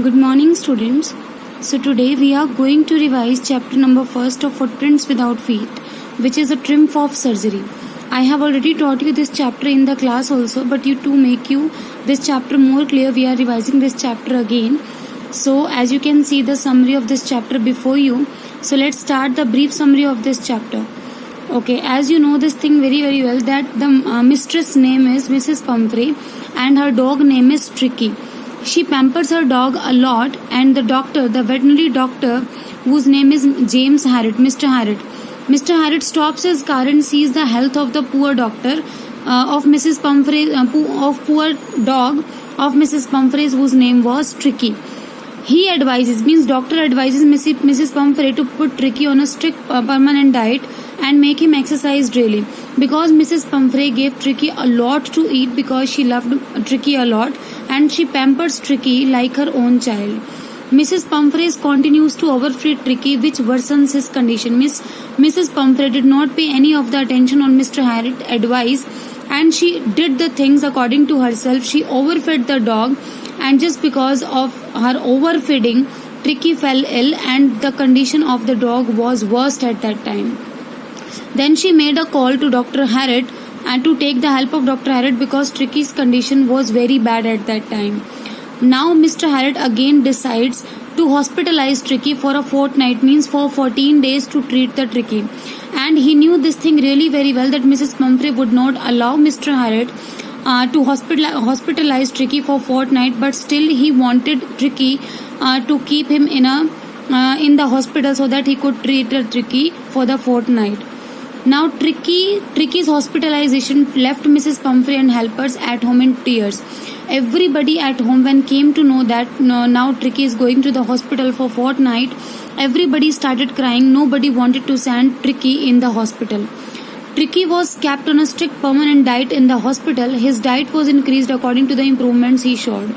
Good morning, students. So today we are going to revise chapter number 1 of Footprints Without Feet, which is a triumph of surgery. I have already taught you this chapter in the class also, but to make you this chapter more clear, we are revising this chapter again. So as you can see the summary of this chapter before you. So let's start the brief summary of this chapter. Okay, as you know this thing very well that the mistress name is Mrs. Pumphrey and her dog name is Tricky. She pampers her dog a lot, and the veterinary doctor, whose name is James Harriet, Mr. Harriet. Mr. Harriet stops his car and sees the health of the poor doctor of Mrs. Pumphrey, of poor dog of Mrs. Pumphrey, whose name was Tricky. He advises, doctor advises Mrs. Pumphrey to put Tricky on a strict permanent diet and make him exercise daily. Because Mrs. Pumphrey gave Tricky a lot to eat because she loved Tricky a lot and she pampers Tricky like her own child. Mrs. Pumphrey continues to overfeed Tricky, which worsens his condition. Mrs. Pumphrey did not pay any of the attention on Mr. Harriet's advice, and she did the things according to herself. She overfed the dog, and just because of her overfeeding, Tricky fell ill and the condition of the dog was worst at that time. Then she made a call to Dr. Harriet and to take the help of Dr. Harriet because Tricky's condition was very bad at that time. Now Mr. Harriet again decides to hospitalize Tricky for a fortnight, means for 14 days to treat the Tricky. And he knew this thing really very well that Mrs. Pumphrey would not allow Mr. Harriet to hospitalize Tricky for fortnight, but still he wanted Tricky to keep him in the hospital so that he could treat the Tricky for the fortnight. Now Tricky's hospitalization left Mrs. Pumphrey and helpers at home in tears. Everybody at home, when came to know that now Tricky is going to the hospital for fortnight, everybody started crying. Nobody wanted to send Tricky in the hospital. Tricky was kept on a strict permanent diet in the hospital. His diet was increased according to the improvements he showed.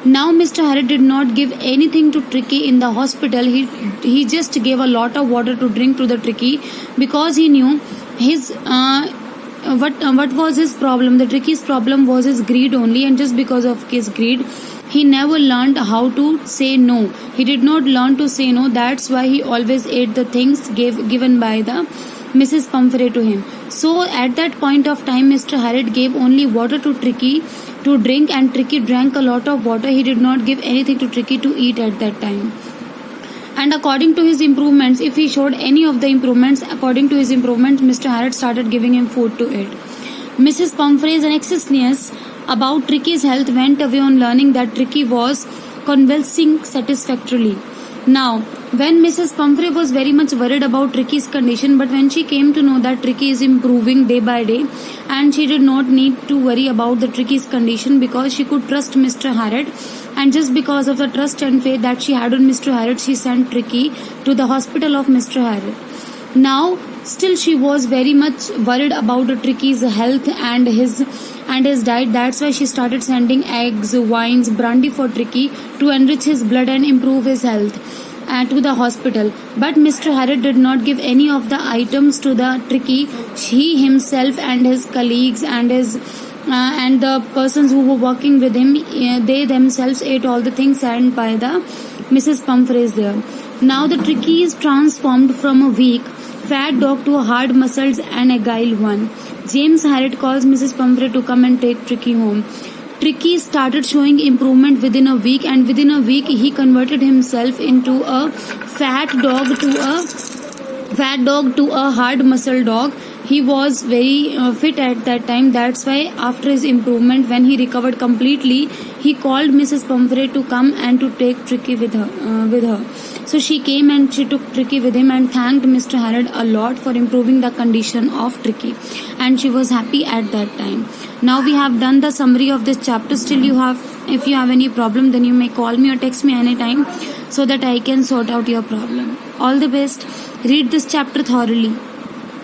Now Mr. Harriet did not give anything to Tricky in the hospital. He just gave a lot of water to drink to the Tricky because he knew his what was his problem. The Tricky's problem was his greed only, and just because of his greed, he never learned how to say no. He did not learn to say no. That's why he always ate the things given by the Mrs. Pumphrey to him. So at that point of time, Mr. Harriet gave only water to Tricky to drink, and Tricky drank a lot of water. He did not give anything to Tricky to eat at that time. And according to his improvements, if he showed any of the improvements, according to his improvements, Mr. Harriet started giving him food to eat. Mrs. Pumphrey's anxiousness about Tricky's health went away on learning that Tricky was convalescing satisfactorily. Now, when Mrs. Pumphrey was very much worried about Tricky's condition, but when she came to know that Tricky is improving day by day, and she did not need to worry about the Tricky's condition because she could trust Mr. Harriet, and just because of the trust and faith that she had on Mr. Harriet, she sent Tricky to the hospital of Mr. Harriet. Now, still she was very much worried about Tricky's health and his diet. That's why she started sending eggs, wines, brandy for Tricky to enrich his blood and improve his health to the hospital. But Mr. Harriet did not give any of the items to the Tricky. He himself and his colleagues and the persons who were working with him, they themselves ate all the things sent by the Mrs. Pumphrey there. Now the Tricky is transformed from a weak, fat dog to a hard-muscled and agile one. James Harriet calls Mrs. Pumphrey to come and take Tricky home. Tricky started showing improvement within a week, and within a week he converted himself into a fat dog to a hard muscle dog. He was very fit at that time. That's why after his improvement, when he recovered completely, he called Mrs. Pumphrey to come and to take Tricky with her. So she came and she took Tricky with him and thanked Mr. Harriet a lot for improving the condition of Tricky, and she was happy at that time. Now we have done the summary of this chapter. Still if you have any problem, then you may call me or text me anytime so that I can sort out your problem. All the best. Read this chapter thoroughly.